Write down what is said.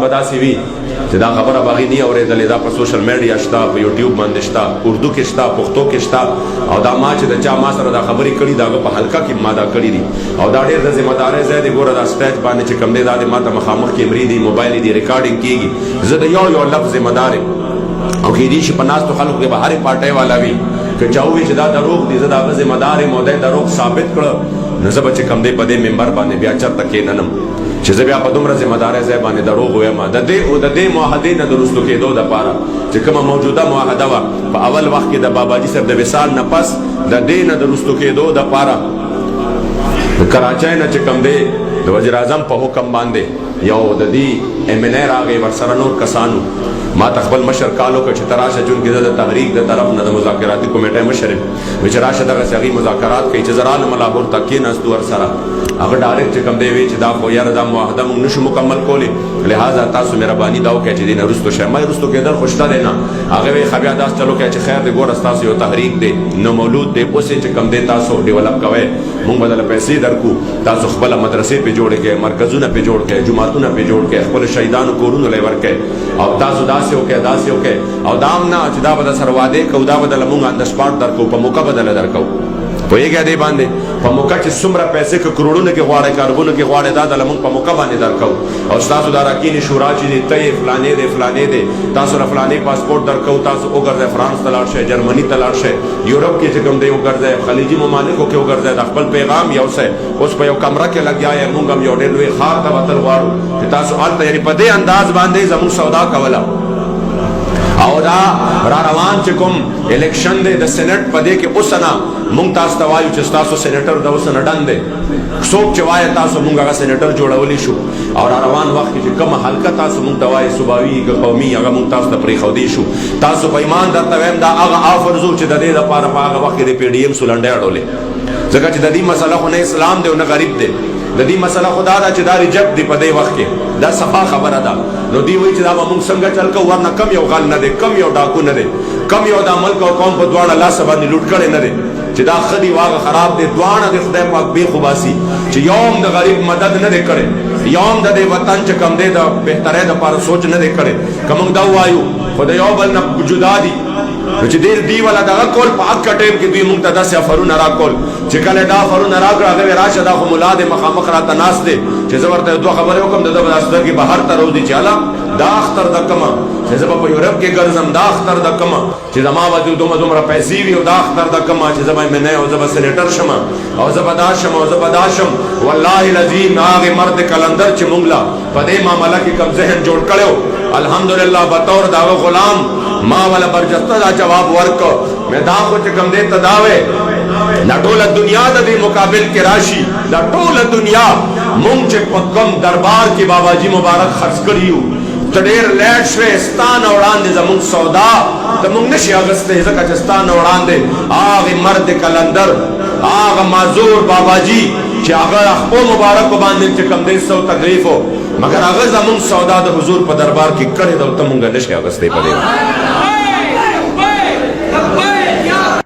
بدا سی وی چې دا خبره باغی نه اورېدلې دا په سوشل میډیا شته په یوټیوب باندې شته اردو کې شته پښتو کې شته او دا ما چې د چا ما سره دا خبرې کړي دا په حلقه کې ما دا کړي دي او دا ډېر د ذمہ دارۍ ځای دی ګوره دا سټیج باندې چې کوم دی دا د ما ته مخامخ کیمرې دي موبایل دي ریکارډینګ کېږي زه د یو لفظ ذمہ دار یم او کېدای شي په ناستو خلکو کې به هرې پارټۍ والا وي که چا ووایي چې دا دروغ دي زه د هغه ذمہ دار یم او دی دروغ ثابت کړه نو زه به چې کوم دی په دې منبر باندې بیا چېرته کښېننم چې زه بیا په دومره ذمہ دارۍ ځای باندې دروغ ویم د دې معاهدې نه د رسلو کېدو دپاره چې کومه موجوده معاهده وه په اول وخت کې د باباجي صاحب د وصال نه پس د دې نه د رسلو کېدو دپاره د کراچۍ نه چې کوم دی د وزیر اعظم په حکم باندې یو د دې MNA راغی ورسره نور کسانو ما ته خپل مشر کالو که چې ته راشه چونکې زه د تحریک د طرف نه د مذاکراتي کمیټۍ مشر یم وایي چې راشه دغسې هغوی مذاکرات کوي چې زه رالم لاهور ته کېناستو ورسره هغه ډایرکټ چې کوم دی وایي چې دا خو یاره دا معاهده موږ نشو مکمل کولی لہذا تاسو مهرباني دا وکړئ چې دې نه وروستو شئ ما یې وروستو کېدل خو شته دی نه هغې وایي ښه بیا داسې چلو کوئ چې خیر دی ګوره ستاسو یو تحریک دی نو مولود دی اوس یې چې کوم دی تاسو ډیولپ کوئ موږ به دله پیسې درکو تاسو خپله مدرسې پې جوړې کړئ مرکزونه پې جوړ کړئ جوماتونه پې جوړ کړئ خپلو شهیدانو کورونو لی ورکړئ او تاسو داسې وکړئ داسې وکړئ او دا هم نه چې دا به در سره وعدې کوو دا به دله مونږ آن د سپاټ درکوو په موقع به دله درکوو پوهېږئ دې باندې په موقع چې څومره پیسې که کروړونه کې غواړئ کاربونو کې غواړئ دا دله مونږ په موقع باندې درکوو او ستاسو دا راکینې شورا چې دی ته یې فلانې دی فلانې دی تاسو له فلانې پاسپورټ درکوو تاسو وګرځئ فرانس ته لاړ شئ جرمني ته لاړ شئ یورپ کې چې کوم دی وګرځئ خلیجي ممالکو کې وګرځئ د خپل پیغام یوسئ اوس په یو کمره کې لګیا یې مونږ هم یو ډېر لوی ښار ته وتل غواړو چې تاسو هلته یعنې په دې انداز باندې زموږ سودا کوله او دا را روان چې کوم الیکشن دی د سینټ په دې کې اوس نه مونږ تاسو ته وایو چې ستاسو سینیټر د اوس نه ډن دی څوک چې وایي تاسو مونږ هغه سینیټر جوړولی شو او را روان وخت کې چې کومه حلقه تاسو مونږ ته وایي صوباوي که قومي هغه مونږ تاسو ته پرېښودی شو تاسو په ایمان درته وایم دا هغه آفرز و چې د دې لپاره په هغه وخت کې د PDM سولنډۍ اړولې ځکه چې د دې مسله خو نه اسلام دی او نه غریب دی د دې مسله خو دا ده چې دا ریجکټ دی په دې وخت کې دا صفا خبره ده نو دوی وایي چې دا به مونږ څنګه چل کوو ورنه کم یو غل نه دی کم یو ډاکو نه دی کم یو دا ملک او قوم په دواړه لاسه باندې لوټ کړی نه دی چې دا ښه دي واغه خراب دی دواړه د خدای پاک بې خوباسي چې یو هم د غریب مدد نه دی کړی یو هم د دې وطن چې کم دی د بهترۍ دپاره سوچ نه دی کړی که مونږ دا ووایو خو د یو بل نه جدا دي نو چې دې والا دغه کول په حق ټیم کې دوی مونږ ته داسې افرونه راکول چې کله دا افرونه راکړه هغه راشه دا خو ملا دی مخامخ راته ناست دی چې زه ورته دوه خبرې وکړم د ده به دا سترګې بهر ته روځي چې هله دا اختر د کومه چې زه به په یورپ کې ګرځم دا اختر د کومه چې زما به دومره پیسې وي او دا اختر د کومه چې زه به MNA او زه به سینیټر شم او زه به دا شم او زه به دا شم والله العظیم هغې مرد کلندر چې مونږ له په دې معامله کې کوم ذهن جوړ کړی الحمدلله بطور د هغه غلام ما والا برجسته دا جواب ورکو میں دا خو چې کوم دی ته دا وې دا ټوله دنیا د دې مقابل کې راشي دا ټوله دنیا مونږ چې په کوم دربار کې باباجي مبارک خرڅ کړي یو ته ډېر لیټ شوې ستا نه وړاندې زمونږ سودا ته مونږ نشي اخیستی ځکه چې ستا نه وړاندې هغې مرد کلندر هغه معذور باباجي چې هغه خپل مبارکو باندې چې کوم دی سو تکلیف و مګر هغه زمونږ سودا د حضور په دربار کې کړې ده او ته مونږ نشي اخیستی په دې